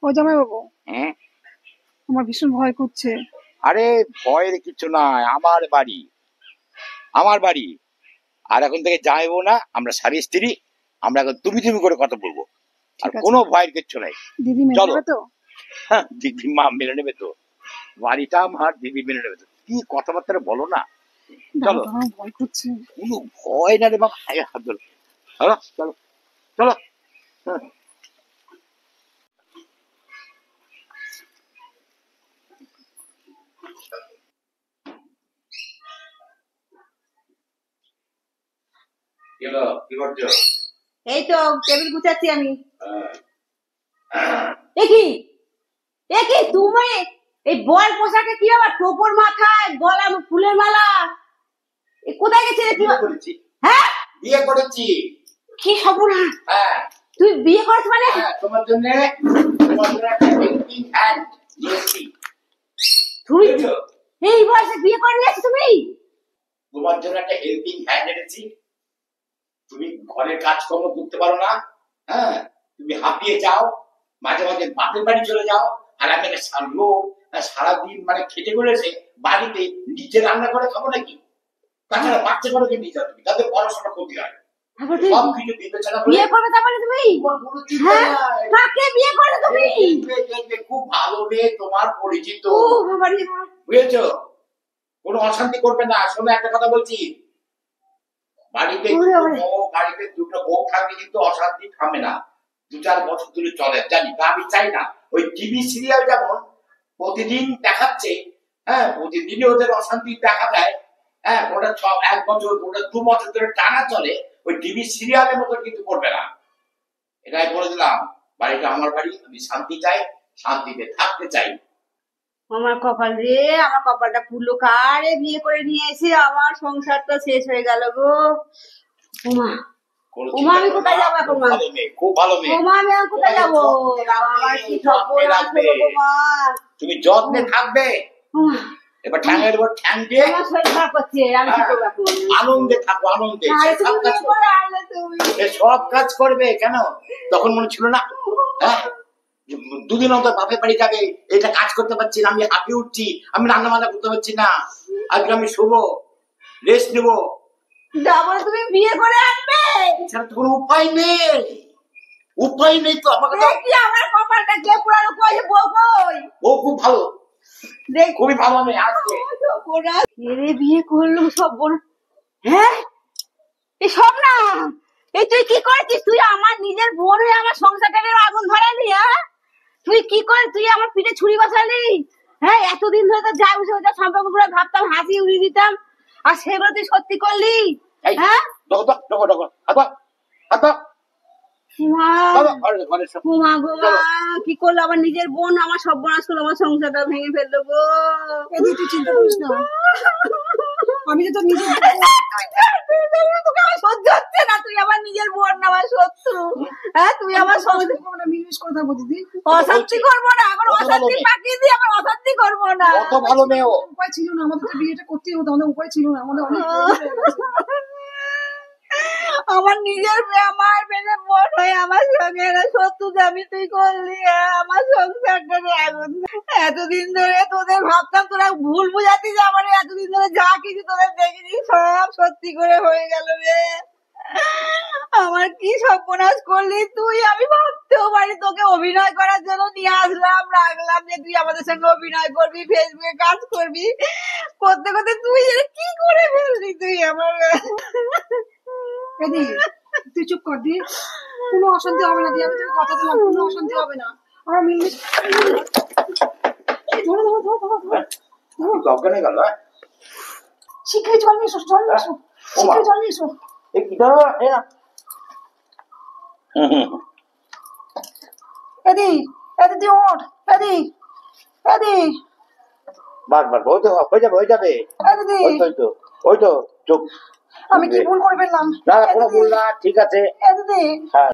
ও জামাই বাবু, হ্যাঁ, আমার ভীষণ ভয় করছে। আরে ভয়ের কিছু নাই, আমার বাড়ি। আর এখন থেকে যাইবো না, আমরা স্বামী স্ত্রী, আমরা এখন তুমি তুমি করে কথা বলবো। আর ঠিক আছে, কোনো ভয়ের কিচ্ছু নাই। দিদি মেনে চলো। নেবে তো? হ্যাঁ, দিদি মা মেনে নেবে তো, বাড়িটা আমার, দিদি মেনে নেবে তো। কি কথাবার্তা বলো না। দাঁড়াও চলো। দাঁড়াও, ভয় করছে। কোনো ভয় না রে বাবা, হাত ধরো। চলো চলো চলো। হ্যাঁ। কি করছো? এই তো টেবিল গুছাচ্ছি আমি। হ্যাঁ। দেখি দেখি তুমি এই বল পোশাকে কি আবার টোপর মাথায় গলা ফুলের মালা, কোথায় গেছিলে কি? বিয়ে করেছি। হ্যাঁ, বিয়ে করেছি। কি সর্বনাশ! হ্যাঁ, তুই বিয়ে করেছ মানে? হ্যাঁ, তোমার জন্য একটা হেল্পিং হ্যান্ড দিয়েছি। তুই এই বয়সে বিয়ে করে নিয়েছো তুমি? তোমার জন্য একটা হেল্পিং হ্যান্ড এনেছি। তুমি ঘরের কাজকর্ম করতে পারো না, হ্যাঁ, তুমি হাঁপিয়ে যাও, মাঝে মাঝে বাপের বাড়ি চলে যাও। আর আমি একটা লোক সারাদিন মানে খেটে করেছে বাড়িতে, নিজে রান্না করে খাবো নাকি? তাছাড়া বাচ্চা গুলোকে নিয়ে যাও, তুমি তাদের পড়াশোনা করতে হয়। সব কিছু বিবেচনা করে বিয়ে করবে তারপরে তুমি? হ্যাঁ, কাকে বিয়ে করবে তুমি? খুব ভালো মেয়ে, তোমার পরিচিত, ও বাবা রে, বুঝেছো? কোনো অশান্তি করবে না। শোনো, একটা কথা বলছি, বাড়িতে দুটো বউ থাকলে কিন্তু অশান্তি থামে না, 2-4 বছর ধরে চলে, জানি। তা আমি চাই না ওই টিভি সিরিয়াল যেমন প্রতিদিন দেখাচ্ছে, হ্যাঁ, প্রতিদিনই ওদের অশান্তি দেখা যায়, হ্যাঁ, ওটা 1 বছর, ওটা 2 বছর ধরে টানা চলে, ওই টিভি সিরিয়ালের মতো কিন্তু করবে না। এটাই বলে দিলাম। বাড়িটা আমার বাড়ি, আমি শান্তি চাই, শান্তিতে থাকতে চাই। আমার কপাল রে, আমার কপালটা পুরলো। কারে বিয়ে করে নিয়ে এসে আমার সংসারটা শেষ হয়ে গেল গো। ওমা ওমা, আমি কোথায় যাবো এখন? মা, খুব ভালো মেয়ে। ওমা, আমি আর কোথায় যাবো? আমার কি সর্বনাশ হলো গো মা। তুমি যত্নে থাকবে। ওমা, এবার ঠ্যাঙের উপর ঠ্যাং দিয়ে আমার শরীর খারাপ করছে, আমি কি করবো এখন? আনন্দে থাকো, আনন্দে। আরে তুমি বিয়ে করে আনলে তুমি। সব কাজ করবে কেন? তখন মনে ছিল না, হ্যাঁ, 2 দিন অন্তর বাপের বাড়ি যাবে, এটা কাজ করতে পারছি না, আমি হাঁপিয়ে উঠছি, আমি রান্না বান্না করতে পারছি না, আজকে আমি শোবো, রেস্ট নেবো। তারপরে তুমি বিয়ে করে আনবে? এছাড়া তো কোনো উপায় নেই, উপায় নেই তো। আমাকে তো কি আমার কপালটা কে পুরানো কই বউ কই? ও খুব ভালো, দেখ খুবই ভালো মেয়ে আসছে। ওরা ছেড়ে বিয়ে করলো সব বড়। হ্যাঁ, এই সব না, এই তুই কি করছিস? তুই আমার নিজের বোন হয়ে আমার সংসারটাকে আগুন ধরালি। হ্যাঁ, তুই কি করে, তুই আমার পিঠে ছুরি বসালি? হ্যাঁ, এতদিন ধরে তো যা বুঝে ওটা সম্পর্ক করে ভাবতাম, হাসি উড়িয়ে দিতাম, আর সেগুলো তুই সত্যি করলি? হ্যাঁ, কি করলো? আমার নিজের বোন আমার সর্বনাশ করলো, আমার সংসারটা ভেঙে ফেললো গো। তুই চিন্তা করিস না, আমি তো নিজে সহ্য হচ্ছে না। তুই আমার নিজের বোন না, আমার শত্রু। হ্যাঁ, তুই আমার সঙ্গে মিলমিশ করে থাকবো দিদি। অশান্তি করবো না, এখন অশান্তি পাকিয়ে দিয়ে আমার অশান্তি করবো না। কত ভালো মেয়ে ও। উপায় ছিল না, আমাদের তো বিয়েটা করতেই হতো, আমাদের উপায় ছিল না, আমাদের অনেক আমার নিজের মেয়ে, আমার মেয়ে বোন হয়ে আমার সঙ্গে শত্রু আমি তুই করলি। আমার সংসারটা আগুন। এতদিন ধরে তোদের ভাবতাম তোরা ভুল বুঝাতিস, আমার এতদিন ধরে যা কিছু তোদের দেখেছি সব সত্যি করে হয়ে গেল রে। আমার কি সর্বনাশ করলি তুই! আমি ভাবতেও পারি, তোকে অভিনয় করার জন্য নিয়ে আসলাম, রাখলাম যে তুই আমাদের সঙ্গে অভিনয় করবি, ফেসবুকে কাজ করবি, করতে করতে তুই কি করে ফেললি তুই আমার। তুই চুপ কর দি, কোনো অশান্তি হবে না দি, আমি তোকে কথা দিলাম, কোনো অশান্তি হবে না। আমরা মিলমিশ ধরো ধরো ধরো ধরো ধরো লজ্ঞানে গেল। শিগগিরই জল নিয়ে এসো, জল নিয়ে এসো, শিগগিরই জল নিয়ে এসো। এদি এদি ওঠ, এদি এদি বাস বাস, হয়ে যাবে। এদি, ওই তো চোখ। আমি কি ভুল করে ফেললাম? না, কোনো ভুল না, ঠিক আছে। এদি হ্যাঁ।